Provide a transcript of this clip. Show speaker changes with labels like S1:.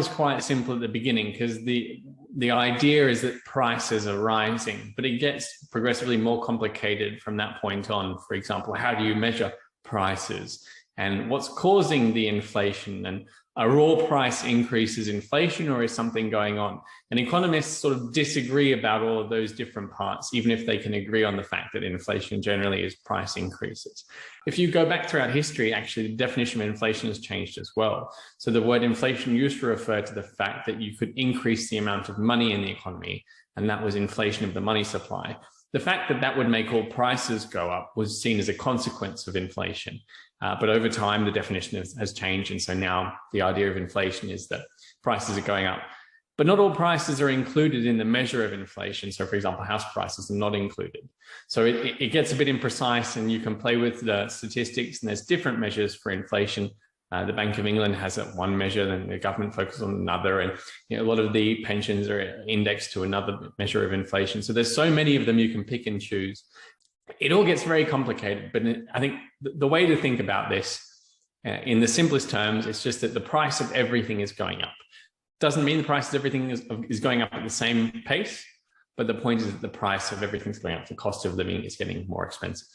S1: was quite simple at the beginning because the idea is that prices are rising, but it gets progressively more complicated from that point on. For example, how do you measure prices and what's causing the inflation, and are all price increases inflation, or is something going on? And economists sort of disagree about all of those different parts, even if they can agree on the fact that inflation generally is price increases. If you go back throughout history, actually the definition of inflation has changed as well. So the word inflation used to refer to the fact that you could increase the amount of money in the economy, and that was inflation of the money supply. The fact that that would make all prices go up was seen as a consequence of inflation. But over time, the definition has changed. And so now the idea of inflation is that prices are going up. But not all prices are included in the measure of inflation. So for example, house prices are not included. So it gets a bit imprecise, and you can play with the statistics, and there's different measures for inflation. The Bank of England has one measure, and the government focuses on another. And a lot of the pensions are indexed to another measure of inflation. So there's so many of them you can pick and choose. It all gets very complicated, but I think the way to think about this in the simplest terms, it's just that the price of everything is going up. Doesn't mean the price of everything is going up at the same pace, but the point is that the price of everything's going up. The cost of living is getting more expensive.